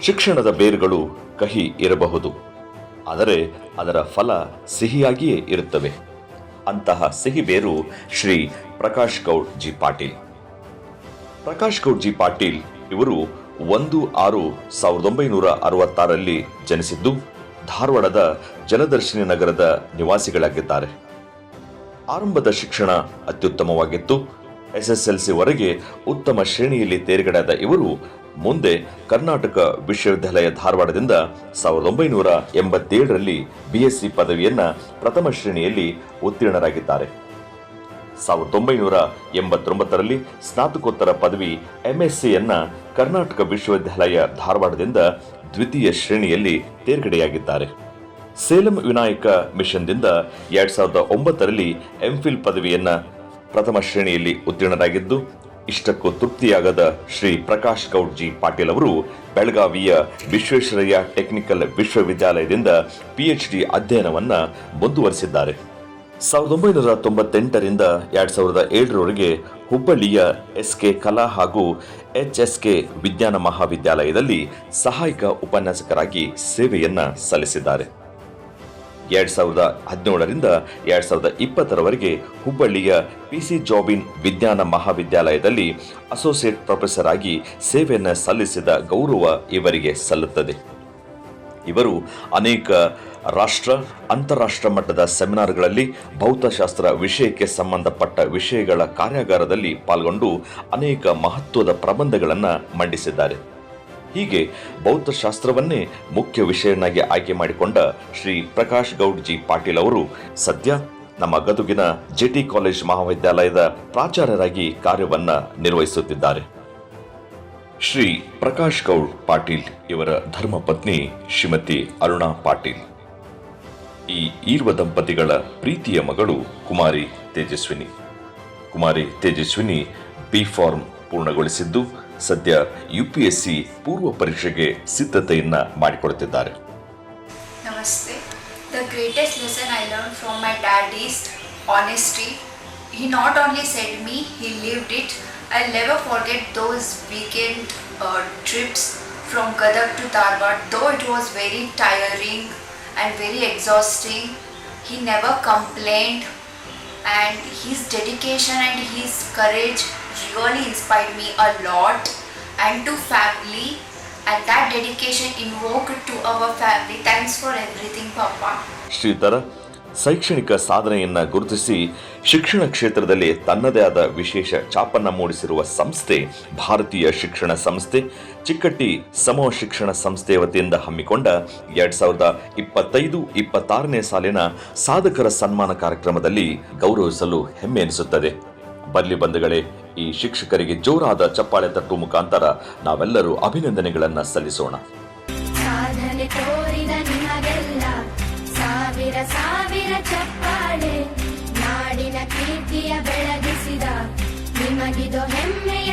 ಶಿಕ್ಷಣದ ಬೇರುಗಳು ಕಹಿ ಇರಬಹುದು, ಆದರೆ ಅದರ ಫಲ ಸಿಹಿಯಾಗಿಯೇ ಇರುತ್ತವೆ. ಅಂತಹ ಸಿಹಿ ಬೇರು ಶ್ರೀ ಪ್ರಕಾಶ್ ಗೌಡ್ ಜಿ ಪಾಟೀಲ್. ಪ್ರಕಾಶ್ ಗೌಡ್ ಜಿ ಪಾಟೀಲ್ ಇವರು 1/6/1966 ಜನಿಸಿದ್ದು ಧಾರವಾಡದ ಜಲದರ್ಶಿನಿ ನಗರದ ನಿವಾಸಿಗಳಾಗಿದ್ದಾರೆ. ಆರಂಭದ ಶಿಕ್ಷಣ ಅತ್ಯುತ್ತಮವಾಗಿತ್ತು. SSLC ವರೆಗೆ ಉತ್ತಮ ಶ್ರೇಣಿಯಲ್ಲಿ ತೇರ್ಗಡೆಯಾದ ಇವರು ಮುಂದೆ ಕರ್ನಾಟಕ ವಿಶ್ವವಿದ್ಯಾಲಯ ಧಾರವಾಡದಿಂದ 1987 BSc ಪದವಿಯನ್ನ ಪ್ರಥಮ ಶ್ರೇಣಿಯಲ್ಲಿ ಉತ್ತೀರ್ಣರಾಗಿದ್ದಾರೆ. 1989 ಸ್ನಾತಕೋತ್ತರ ಪದವಿ MScಯನ್ನ ಕರ್ನಾಟಕ ವಿಶ್ವವಿದ್ಯಾಲಯ ಧಾರವಾಡದಿಂದ ದ್ವಿತೀಯ ಶ್ರೇಣಿಯಲ್ಲಿ ತೇರ್ಗಡೆಯಾಗಿದ್ದಾರೆ. ಸೇಲಂ ವಿನಾಯಕ ಮಿಷನ್ದಿಂದ 2009 MPhil ಪದವಿಯನ್ನ ಪ್ರಥಮ ಶ್ರೇಣಿಯಲ್ಲಿ ಉತ್ತೀರ್ಣರಾಗಿದ್ದು, ಇಷ್ಟಕ್ಕೂ ತೃಪ್ತಿಯಾಗದ ಶ್ರೀ ಪ್ರಕಾಶ್ ಗೌಡ್ ಜಿ ಪಾಟೀಲ್ ಅವರು ಬೆಳಗಾವಿಯ ವಿಶ್ವೇಶ್ವರಯ್ಯ ಟೆಕ್ನಿಕಲ್ ವಿಶ್ವವಿದ್ಯಾಲಯದಿಂದ PhD ಅಧ್ಯಯನವನ್ನ ಮುಂದುವರೆಸಿದ್ದಾರೆ. 1998 2007 ಹುಬ್ಬಳ್ಳಿಯ SK ಕಲಾ ಹಾಗೂ HSK ವಿಜ್ಞಾನ ಮಹಾವಿದ್ಯಾಲಯದಲ್ಲಿ ಸಹಾಯಕ ಉಪನ್ಯಾಸಕರಾಗಿ ಸೇವೆಯನ್ನ ಸಲ್ಲಿಸಿದ್ದಾರೆ. 2017 2020 ಹುಬ್ಬಳ್ಳಿಯ PC ಜಾಬಿನ್ ವಿಜ್ಞಾನ ಮಹಾವಿದ್ಯಾಲಯದಲ್ಲಿ ಅಸೋಸಿಯೇಟ್ ಪ್ರೊಫೆಸರ್ ಆಗಿ ಸೇವೆಯನ್ನು ಸಲ್ಲಿಸಿದ ಗೌರವ ಇವರಿಗೆ ಸಲ್ಲುತ್ತದೆ. ಇವರು ಅನೇಕ ರಾಷ್ಟ್ರ ಅಂತಾರಾಷ್ಟ್ರ ಮಟ್ಟದ ಸೆಮಿನಾರ್ಗಳಲ್ಲಿ ಭೌತಶಾಸ್ತ್ರ ವಿಷಯಕ್ಕೆ ಸಂಬಂಧಪಟ್ಟ ವಿಷಯಗಳ ಕಾರ್ಯಾಗಾರದಲ್ಲಿ ಪಾಲ್ಗೊಂಡು ಅನೇಕ ಮಹತ್ವದ ಪ್ರಬಂಧಗಳನ್ನು ಮಂಡಿಸಿದ್ದಾರೆ. ಹೀಗೆ ಭೌತಶಾಸ್ತ್ರವನ್ನೇ ಮುಖ್ಯ ವಿಷಯನಾಗಿ ಆಯ್ಕೆ ಮಾಡಿಕೊಂಡ ಶ್ರೀ ಪ್ರಕಾಶ್ ಗೌಡ್ ಜಿ ಪಾಟೀಲ್ ಅವರು ಸದ್ಯ ನಮ್ಮ ಗದುಗಿನ JT ಕಾಲೇಜ್ ಮಹಾವಿದ್ಯಾಲಯದ ಪ್ರಾಚಾರ್ಯರಾಗಿ ಕಾರ್ಯವನ್ನ ನಿರ್ವಹಿಸುತ್ತಿದ್ದಾರೆ. ಶ್ರೀ ಪ್ರಕಾಶ್ ಗೌಡ್ ಪಾಟೀಲ್ ಇವರ ಧರ್ಮಪತ್ನಿ ಶ್ರೀಮತಿ ಅರುಣಾ ಪಾಟೀಲ್. ಈ ಈರ್ವ ದಂಪತಿಗಳ ಪ್ರೀತಿಯ ಮಗಳು ಕುಮಾರಿ ತೇಜಸ್ವಿನಿ B.Pharm ಪೂರ್ಣಗೊಳಿಸಿದ್ದು ಸದ್ಯ UPSC ಪೂರ್ವ ಪರೀಕ್ಷೆಗೆ ಸಿದ್ಧತೆಯನ್ನ ಮಾಡಿಕೊಳ್ಳುತ್ತಿದ್ದಾರೆ. Namaste. The greatest lesson I learned from my dad is honesty. He not only said me, he lived it. I'll never forget those weekend trips from Gadag to Dharwad. Though it was very tiring and very exhausting, he never complained, and his dedication and his courage really inspired me a lot, and to family, and that dedication invoked to our family. Thanks for everything, Papa. Shridhara ಶೈಕ್ಷಣಿಕ ಸಾಧನೆಯನ್ನ ಗುರುತಿಸಿ ಶಿಕ್ಷಣ ಕ್ಷೇತ್ರದಲ್ಲಿ ತನ್ನದೇ ಆದ ವಿಶೇಷ ಛಾಪನ್ನ ಮೂಡಿಸಿರುವ ಸಂಸ್ಥೆ ಭಾರತೀಯ ಶಿಕ್ಷಣ ಸಂಸ್ಥೆ. ಚಿಕ್ಕಟ್ಟಿ ಸಮೂಹ ಶಿಕ್ಷಣ ಸಂಸ್ಥೆಯ ವತಿಯಿಂದ ಹಮ್ಮಿಕೊಂಡ 2025-26ನೇ ಸಾಲಿನ ಸಾಧಕರ ಸನ್ಮಾನ ಕಾರ್ಯಕ್ರಮದಲ್ಲಿ ಗೌರವಿಸಲು ಹೆಮ್ಮೆ ಎನಿಸುತ್ತದೆ. ಬರಲಿ ಬಂಧುಗಳೇ, ಈ ಶಿಕ್ಷಕರಿಗೆ ಜೋರಾದ ಚಪ್ಪಾಳೆ ತಟ್ಟುವ ಮುಖಾಂತರ ನಾವೆಲ್ಲರೂ ಅಭಿನಂದನೆಗಳನ್ನ ಸಲ್ಲಿಸೋಣ. ಸಾಧನೆ ತೋರಿದ ನಿಮಗೆಲ್ಲ ಸಾವಿರ ಸಾವಿರ ಚಪ್ಪಾಳೆ, ನಾಡಿನ ಕೀರ್ತಿಯ ಬೆಳಗಿಸಿದ ನಿಮಗಿದು ಹೆಮ್ಮೆ.